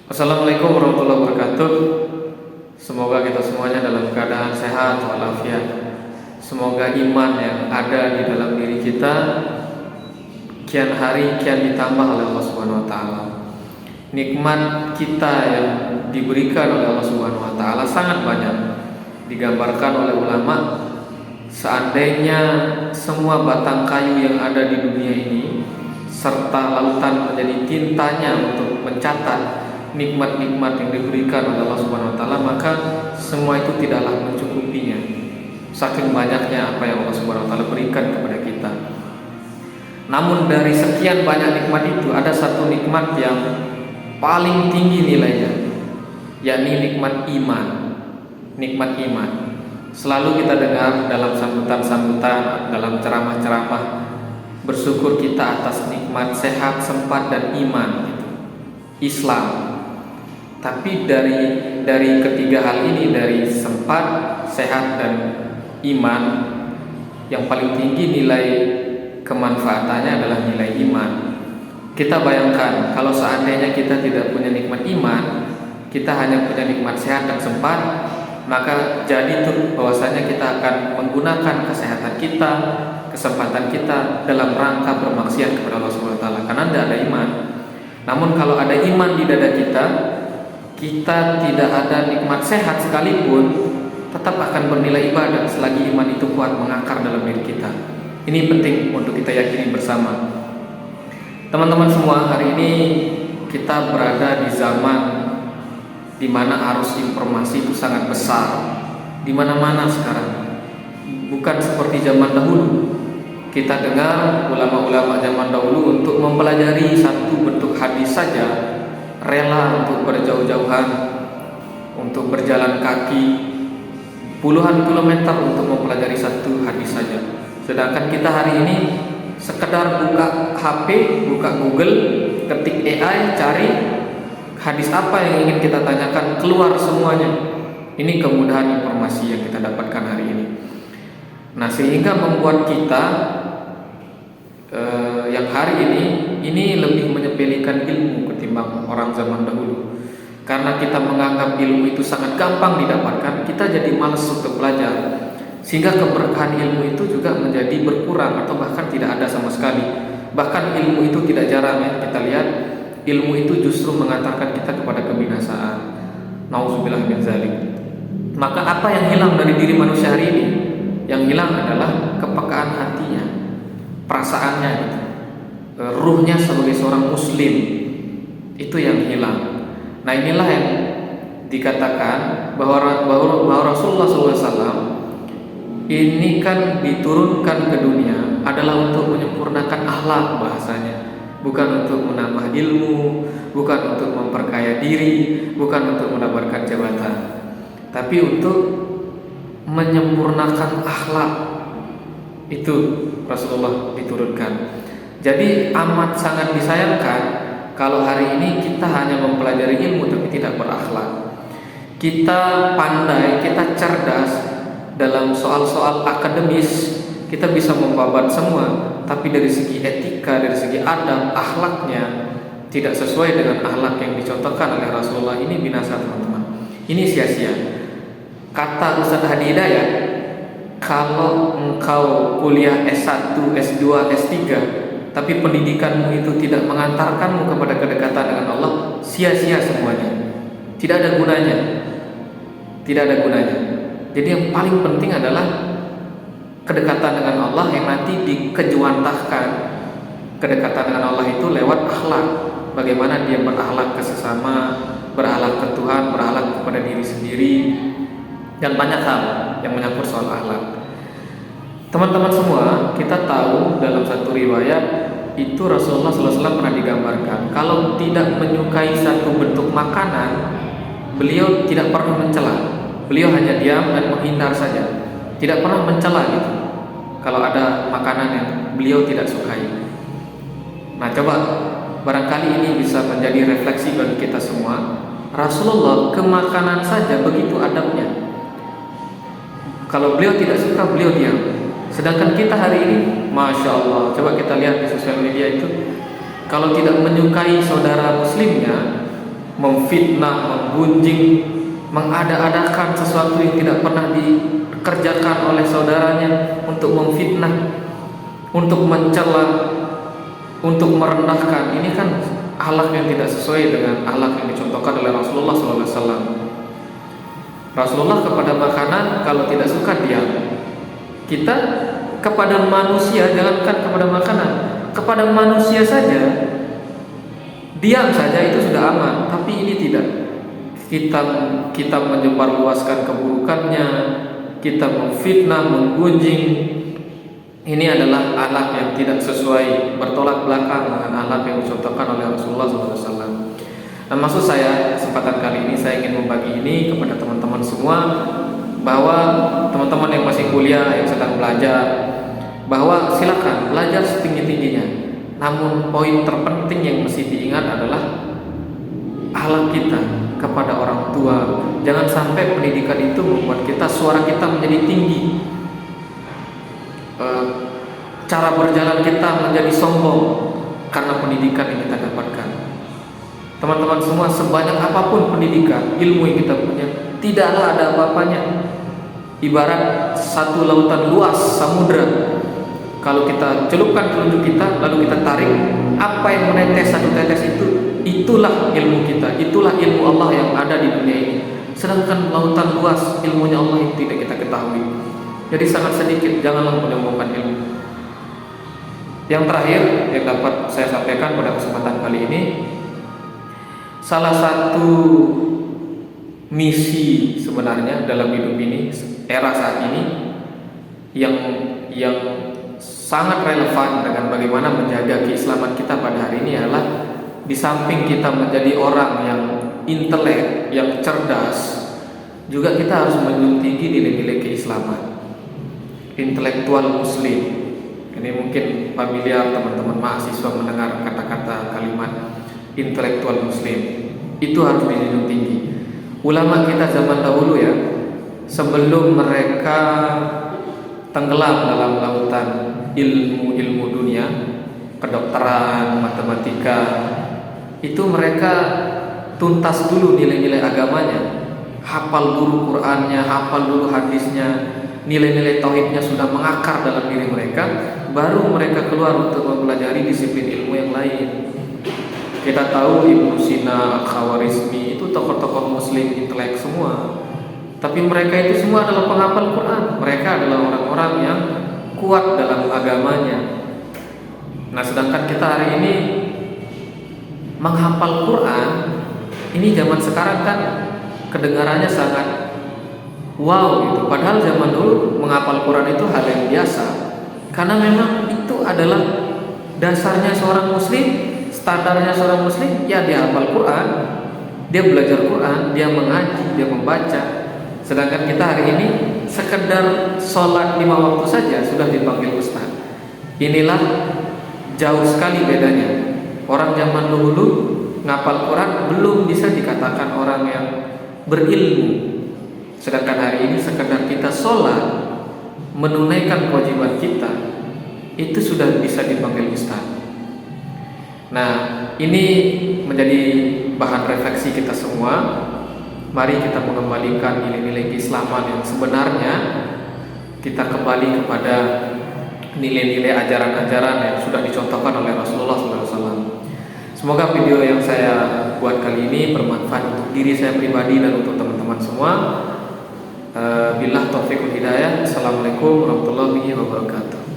Assalamualaikum warahmatullahi wabarakatuh. Semoga kita semuanya dalam keadaan sehat walafiat. Semoga iman yang ada di dalam diri kita kian hari kian ditambah oleh Allah Subhanahu wa taala. Nikmat kita yang diberikan oleh Allah Subhanahu wa taala sangat banyak. Digambarkan oleh ulama, seandainya semua batang kayu yang ada di dunia ini serta lautan menjadi tintanya untuk mencatat nikmat-nikmat yang diberikan oleh Allah Subhanahu wa taala, maka semua itu tidaklah mencukupinya. Saking banyaknya apa yang Allah Subhanahu wa taala berikan kepada kita. Namun dari sekian banyak nikmat itu ada satu nikmat yang paling tinggi nilainya, yakni nikmat iman. Nikmat iman. Selalu kita dengar dalam sambutan-sambutan, dalam ceramah-ceramah, bersyukur kita atas nikmat sehat, sempat dan iman, Islam. Tapi dari ketiga hal ini, dari sempat, sehat dan iman, yang paling tinggi nilai kemanfaatannya adalah nilai iman. Kita bayangkan kalau seandainya kita tidak punya nikmat iman, kita hanya punya nikmat sehat dan sempat, maka jadi tuh bahwasanya kita akan menggunakan kesehatan kita, kesempatan kita dalam rangka bermaksiat kepada Allah Subhanahu wa taala karena tidak ada iman. Namun kalau ada iman di dada kita tidak ada nikmat sehat sekalipun tetap akan bernilai ibadah selagi iman itu kuat mengakar dalam diri kita. Ini penting untuk kita yakini bersama. Teman-teman semua, hari ini kita berada di zaman di mana arus informasi itu sangat besar. Di mana-mana sekarang. Bukan seperti zaman dahulu. Kita dengar ulama-ulama zaman dahulu untuk mempelajari satu bentuk hadis saja rela untuk berjauh-jauhan, untuk berjalan kaki puluhan kilometer untuk mempelajari satu hadis saja. Sedangkan kita hari ini sekedar buka HP, buka Google, ketik AI, cari hadis apa yang ingin kita tanyakan, keluar semuanya. Ini kemudahan informasi yang kita dapatkan hari ini. Nah, sehingga membuat kita yang hari ini lebih menyepelekan ilmu ketimbang orang zaman dahulu. Karena kita menganggap ilmu itu sangat gampang didapatkan, kita jadi malas untuk belajar. Sehingga keberkahan ilmu itu juga menjadi berkurang atau bahkan tidak ada sama sekali. Bahkan ilmu itu tidak jarang ya kita lihat, ilmu itu justru mengantarkan kita kepada kebinasaan. Nauzubillah min dzalik. Maka apa yang hilang dari diri manusia hari ini? Yang hilang adalah kepekaan hatinya, perasaannya gitu. Ruhnya sebagai seorang muslim itu yang hilang. Nah, inilah yang dikatakan bahwa Rasulullah SAW ini kan diturunkan ke dunia adalah untuk menyempurnakan akhlak bahasanya, bukan untuk menambah ilmu, bukan untuk memperkaya diri, bukan untuk mendapatkan jabatan, tapi untuk menyempurnakan akhlak. Itu Rasulullah diturunkan. Jadi amat sangat disayangkan kalau hari ini kita hanya mempelajari ilmu tapi tidak berakhlak. Kita pandai, kita cerdas dalam soal-soal akademis, kita bisa membabat semua, tapi dari segi etika, dari segi adab, akhlaknya tidak sesuai dengan akhlak yang dicontohkan oleh Rasulullah. Ini binasa, teman-teman. Ini sia-sia. Kata Ustaz Hadi Hidayat, kalau engkau kuliah S1, S2, S3 tapi pendidikanmu itu tidak mengantarkanmu kepada kedekatan dengan Allah, sia-sia semuanya. Tidak ada gunanya. Tidak ada gunanya. Jadi yang paling penting adalah kedekatan dengan Allah yang nanti dikejuantahkan. Kedekatan dengan Allah itu lewat akhlak. Bagaimana dia berakhlak ke sesama, berakhlak ke Tuhan, berakhlak kepada diri sendiri, dan banyak hal yang menyangkut soal akhlak. Teman-teman semua, kita tahu dalam satu riwayat itu Rasulullah SAW pernah digambarkan kalau tidak menyukai satu bentuk makanan, beliau tidak pernah mencela. Beliau hanya diam dan menghindar saja, tidak pernah mencela gitu. Kalau ada makanan yang beliau tidak sukai. Nah, coba barangkali ini bisa menjadi refleksi bagi kita semua. Rasulullah ke makanan saja begitu adabnya. Kalau beliau tidak suka, beliau diam. Sedangkan kita hari ini, Masya Allah, coba kita lihat di sosial media itu, kalau tidak menyukai saudara muslimnya, memfitnah, menggunjing, mengada-adakan sesuatu yang tidak pernah dikerjakan oleh saudaranya, untuk memfitnah, untuk mencela, untuk merendahkan. Ini kan akhlak yang tidak sesuai dengan akhlak yang dicontohkan oleh Rasulullah SAW. Rasulullah kepada makanan kalau tidak suka diam. Kita kepada manusia, jangankan kepada makanan, kepada manusia saja diam saja itu sudah aman. Tapi ini tidak. Kita menyebarluaskan keburukannya, kita memfitnah, menggunjing. Ini adalah akhlak yang tidak sesuai, bertolak belakang dengan akhlak yang dicontohkan oleh Rasulullah SAW. Nah, maksud saya kesempatan kali ini saya ingin membagi ini kepada teman-teman semua, bahwa teman-teman yang masih kuliah, yang sedang belajar, bahwa silakan belajar setinggi-tingginya. Namun poin terpenting yang mesti diingat adalah akhlak kita kepada orang tua. Jangan sampai pendidikan itu membuat suara kita menjadi tinggi, cara berjalan kita menjadi sombong karena pendidikan yang kita dapatkan. Teman-teman semua, sebanyak apapun pendidikan, ilmu yang kita punya, tidaklah ada apa-apanya. Ibarat satu lautan luas, samudra. Kalau kita celupkan telunjuk kita, lalu kita tarik, apa yang menetes satu tetes itu, itulah ilmu kita, itulah ilmu Allah yang ada di dunia ini. Sedangkan lautan luas, ilmunya Allah yang tidak kita ketahui. Jadi sangat sedikit, janganlah menyombongkan ilmu. Yang terakhir yang dapat saya sampaikan pada kesempatan kali ini, salah satu misi sebenarnya dalam hidup ini, era saat ini, yang sangat relevan dengan bagaimana menjaga keislaman kita pada hari ini adalah, di samping kita menjadi orang yang intelek, yang cerdas, juga kita harus menjunjung tinggi nilai-nilai keislaman. Intelektual muslim. Ini mungkin familiar teman-teman mahasiswa mendengar kata-kata kalimat intelektual muslim. Itu harus dijunjung tinggi. Ulama kita zaman dahulu ya, sebelum mereka tenggelam dalam lautan ilmu dunia, kedokteran, matematika, itu mereka tuntas dulu nilai-nilai agamanya, hafal dulu Qur'annya, hafal dulu hadisnya, nilai-nilai tauhidnya sudah mengakar dalam diri mereka, baru mereka keluar untuk mempelajari disiplin ilmu yang lain. Kita tahu Ibnu Sina, Al-Khawarizmi itu tokoh-tokoh muslim intelek semua, tapi mereka itu semua adalah penghafal Quran. Mereka adalah orang-orang yang kuat dalam agamanya. Nah, sedangkan kita hari ini menghafal Quran, ini zaman sekarang kan kedengarannya sangat wow gitu. Padahal zaman dulu menghafal Quran itu hal yang biasa, karena memang itu adalah dasarnya seorang muslim. Standarnya seorang muslim, ya dia hafal Quran, dia belajar Quran, dia mengaji, dia membaca. Sedangkan kita hari ini sekedar sholat 5 waktu saja sudah dipanggil ustaz. Inilah jauh sekali bedanya. Orang zaman dulu ngapal Quran belum bisa dikatakan orang yang berilmu. Sedangkan hari ini sekedar kita sholat, menunaikan kewajiban kita, itu sudah bisa dipanggil ustaz. Nah, ini menjadi bahan refleksi kita semua. Mari kita mengembalikan nilai-nilai keislaman yang sebenarnya. Kita kembali kepada nilai-nilai ajaran-ajaran yang sudah dicontohkan oleh Rasulullah SAW. Semoga video yang saya buat kali ini bermanfaat untuk diri saya pribadi dan untuk teman-teman semua. Billah taufiq wal hidayah. Assalamualaikum warahmatullahi wabarakatuh.